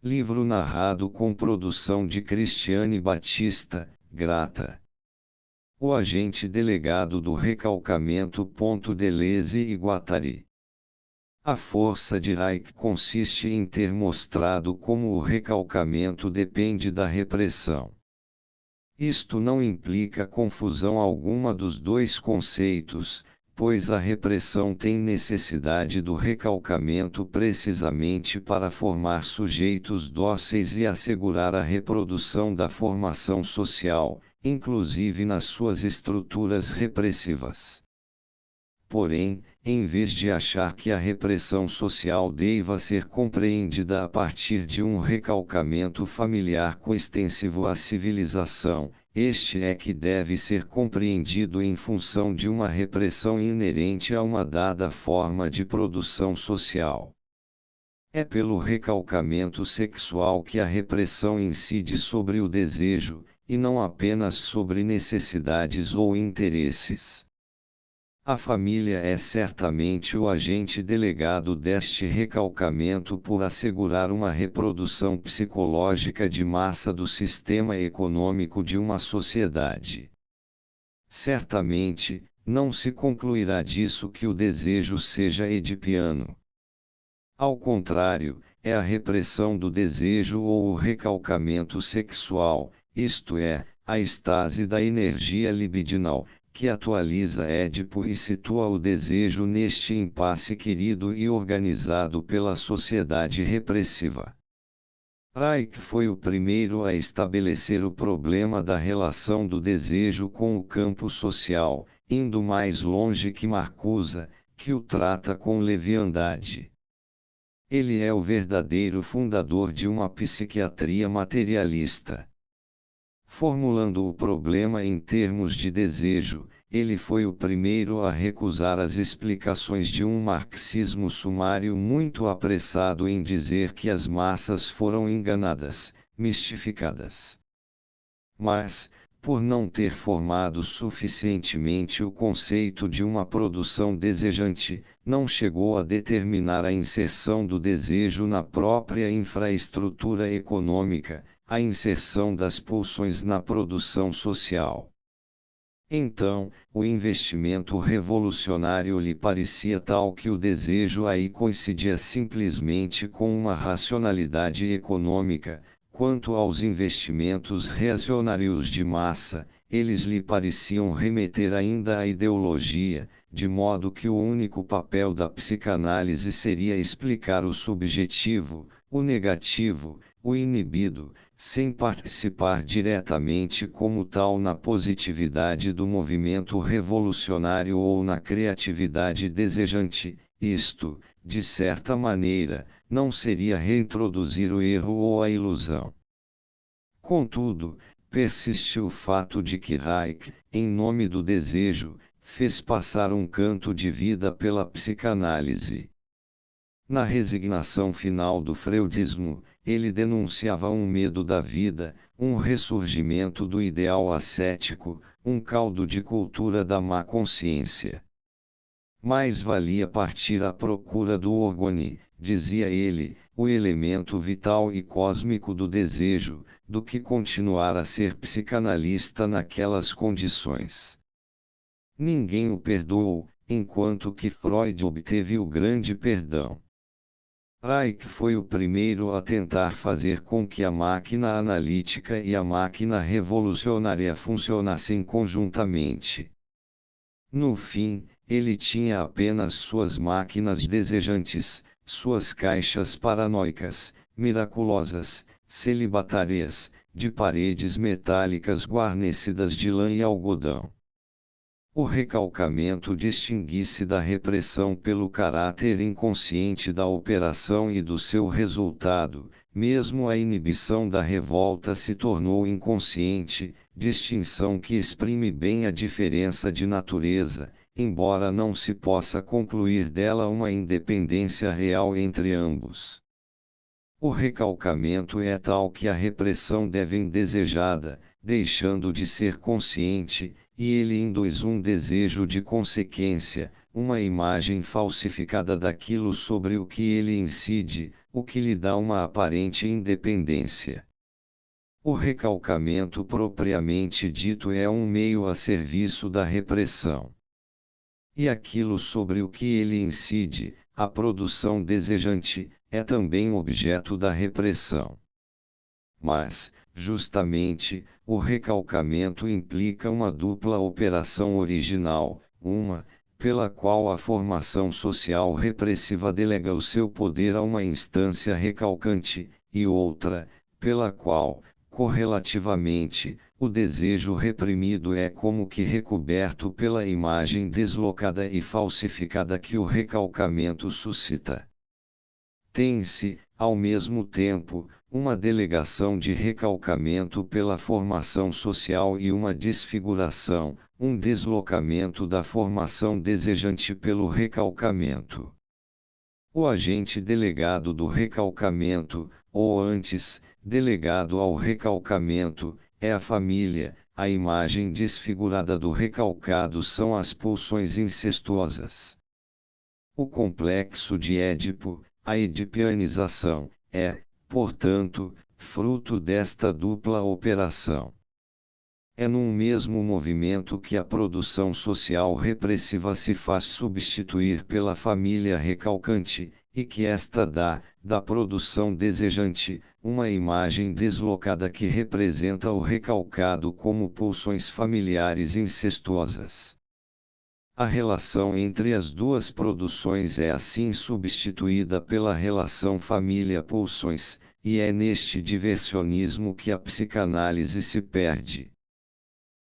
Livro narrado com produção de Cristiane Batista, Grata. O agente delegado do recalcamento. Deleuze e Guattari. A força de Reich consiste em ter mostrado como o recalcamento depende da repressão. Isto não implica confusão alguma dos dois conceitos, pois a repressão tem necessidade do recalcamento precisamente para formar sujeitos dóceis e assegurar a reprodução da formação social, inclusive nas suas estruturas repressivas. Porém, em vez de achar que a repressão social deva ser compreendida a partir de um recalcamento familiar coextensivo à civilização, este é que deve ser compreendido em função de uma repressão inerente a uma dada forma de produção social. É pelo recalcamento sexual que a repressão incide sobre o desejo, e não apenas sobre necessidades ou interesses. A família é certamente o agente delegado deste recalcamento por assegurar uma reprodução psicológica de massa do sistema econômico de uma sociedade. Certamente, não se concluirá disso que o desejo seja edipiano. Ao contrário, é a repressão do desejo ou o recalcamento sexual, isto é, a estase da energia libidinal, que atualiza Édipo e situa o desejo neste impasse querido e organizado pela sociedade repressiva. Reich foi o primeiro a estabelecer o problema da relação do desejo com o campo social, indo mais longe que Marcuse, que o trata com leviandade. Ele é o verdadeiro fundador de uma psiquiatria materialista. Formulando o problema em termos de desejo, ele foi o primeiro a recusar as explicações de um marxismo sumário muito apressado em dizer que as massas foram enganadas, mistificadas. Mas, por não ter formado suficientemente o conceito de uma produção desejante, não chegou a determinar a inserção do desejo na própria infraestrutura econômica, a inserção das pulsões na produção social. Então, o investimento revolucionário lhe parecia tal que o desejo aí coincidia simplesmente com uma racionalidade econômica. Quanto aos investimentos reacionários de massa, eles lhe pareciam remeter ainda à ideologia, de modo que o único papel da psicanálise seria explicar o subjetivo, o negativo, o inibido, sem participar diretamente como tal na positividade do movimento revolucionário ou na criatividade desejante. Isto, de certa maneira, não seria reintroduzir o erro ou a ilusão. Contudo, persiste o fato de que Reich, em nome do desejo, fez passar um canto de vida pela psicanálise. Na resignação final do freudismo, ele denunciava um medo da vida, um ressurgimento do ideal ascético, um caldo de cultura da má consciência. Mais valia partir à procura do orgone, dizia ele, o elemento vital e cósmico do desejo, do que continuar a ser psicanalista naquelas condições. Ninguém o perdoou, enquanto que Freud obteve o grande perdão. Reich foi o primeiro a tentar fazer com que a máquina analítica e a máquina revolucionária funcionassem conjuntamente. No fim, ele tinha apenas suas máquinas desejantes, suas caixas paranoicas, miraculosas, celibatárias, de paredes metálicas guarnecidas de lã e algodão. O recalcamento distingue-se da repressão pelo caráter inconsciente da operação e do seu resultado, mesmo a inibição da revolta se tornou inconsciente, distinção que exprime bem a diferença de natureza, embora não se possa concluir dela uma independência real entre ambos. O recalcamento é tal que a repressão deve indesejada, deixando de ser consciente, e ele induz um desejo de consequência, uma imagem falsificada daquilo sobre o que ele incide, o que lhe dá uma aparente independência. O recalcamento propriamente dito é um meio a serviço da repressão. E aquilo sobre o que ele incide, a produção desejante, é também objeto da repressão. Mas, justamente, o recalcamento implica uma dupla operação original, uma, pela qual a formação social repressiva delega o seu poder a uma instância recalcante, e outra, pela qual, correlativamente, o desejo reprimido é como que recoberto pela imagem deslocada e falsificada que o recalcamento suscita. Tem-se, ao mesmo tempo, uma delegação de recalcamento pela formação social e uma desfiguração, um deslocamento da formação desejante pelo recalcamento. O agente delegado do recalcamento, ou antes, delegado ao recalcamento, é a família, a imagem desfigurada do recalcado são as pulsões incestuosas. O complexo de Édipo, a edipianização, é, portanto, fruto desta dupla operação. É num mesmo movimento que a produção social repressiva se faz substituir pela família recalcante, e que esta dá, da produção desejante, uma imagem deslocada que representa o recalcado como pulsões familiares incestuosas. A relação entre as duas produções é assim substituída pela relação família-pulsões, e é neste diversionismo que a psicanálise se perde.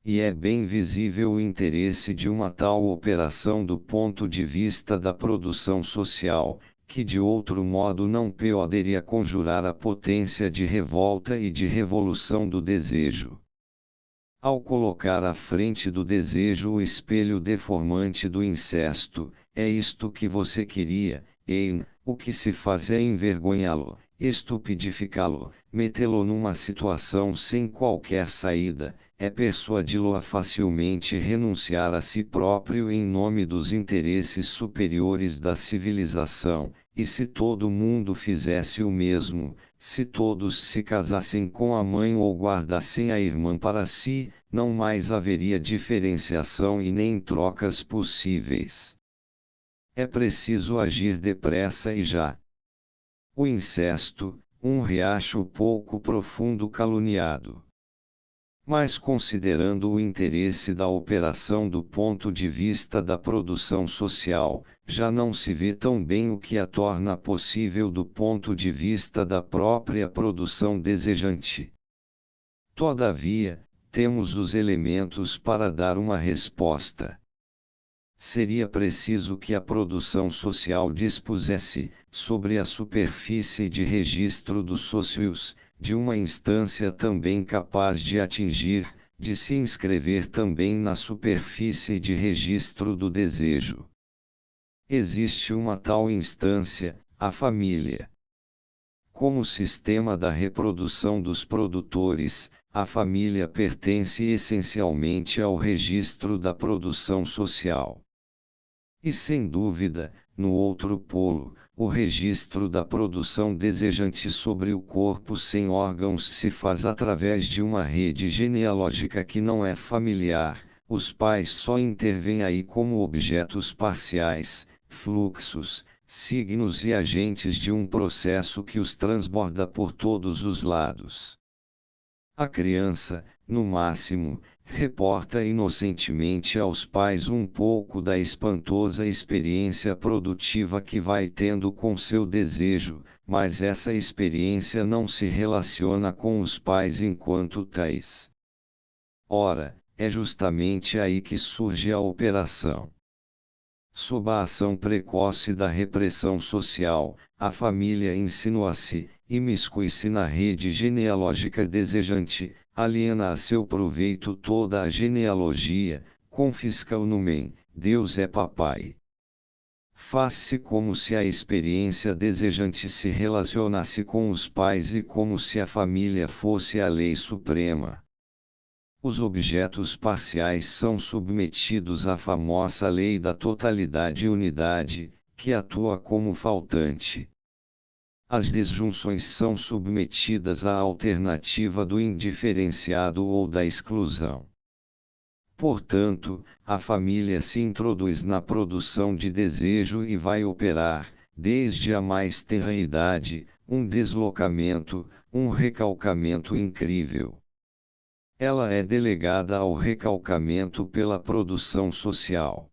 E é bem visível o interesse de uma tal operação do ponto de vista da produção social, que de outro modo não poderia conjurar a potência de revolta e de revolução do desejo. Ao colocar à frente do desejo o espelho deformante do incesto, é isto que você queria, o que se faz é envergonhá-lo, estupidificá-lo, metê-lo numa situação sem qualquer saída, é persuadi-lo a facilmente renunciar a si próprio em nome dos interesses superiores da civilização, e se todo mundo fizesse o mesmo, se todos se casassem com a mãe ou guardassem a irmã para si, não mais haveria diferenciação e nem trocas possíveis. É preciso agir depressa e já. O incesto, um riacho pouco profundo caluniado. Mas considerando o interesse da operação do ponto de vista da produção social, já não se vê tão bem o que a torna possível do ponto de vista da própria produção desejante. Todavia, temos os elementos para dar uma resposta. Seria preciso que a produção social dispusesse, sobre a superfície de registro dos sócios, de uma instância também capaz de atingir, de se inscrever também na superfície de registro do desejo. Existe uma tal instância, a família. Como sistema da reprodução dos produtores, a família pertence essencialmente ao registro da produção social. E sem dúvida, no outro polo, o registro da produção desejante sobre o corpo sem órgãos se faz através de uma rede genealógica que não é familiar, os pais só intervêm aí como objetos parciais, fluxos, signos e agentes de um processo que os transborda por todos os lados. A criança, no máximo, reporta inocentemente aos pais um pouco da espantosa experiência produtiva que vai tendo com seu desejo, mas essa experiência não se relaciona com os pais enquanto tais. Ora, é justamente aí que surge a operação. Sob a ação precoce da repressão social, a família insinua-se, imiscui-se na rede genealógica desejante, aliena a seu proveito toda a genealogia, confisca o numen, Deus é papai. Faz-se como se a experiência desejante se relacionasse com os pais e como se a família fosse a lei suprema. Os objetos parciais são submetidos à famosa lei da totalidade e unidade, que atua como faltante. As disjunções são submetidas à alternativa do indiferenciado ou da exclusão. Portanto, a família se introduz na produção de desejo e vai operar, desde a mais tenra idade, um deslocamento, um recalcamento incrível. Ela é delegada ao recalcamento pela produção social.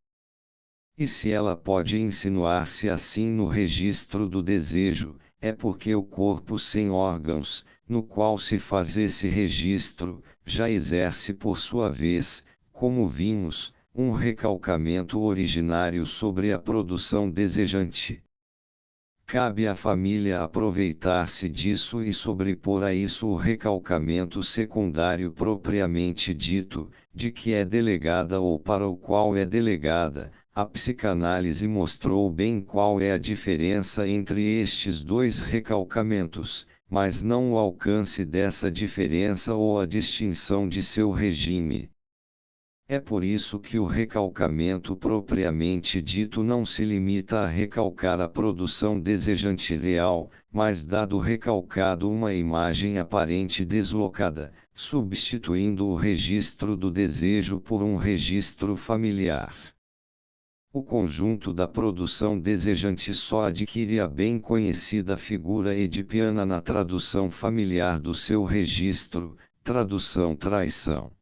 E se ela pode insinuar-se assim no registro do desejo, é porque o corpo sem órgãos, no qual se faz esse registro, já exerce por sua vez, como vimos, um recalcamento originário sobre a produção desejante. Cabe à família aproveitar-se disso e sobrepor a isso o recalcamento secundário propriamente dito, de que é delegada ou para o qual é delegada. A psicanálise mostrou bem qual é a diferença entre estes dois recalcamentos, mas não o alcance dessa diferença ou a distinção de seu regime. É por isso que o recalcamento propriamente dito não se limita a recalcar a produção desejante real, mas dá do recalcado uma imagem aparente deslocada, substituindo o registro do desejo por um registro familiar. O conjunto da produção desejante só adquire a bem conhecida figura edipiana na tradução familiar do seu registro, tradução traição.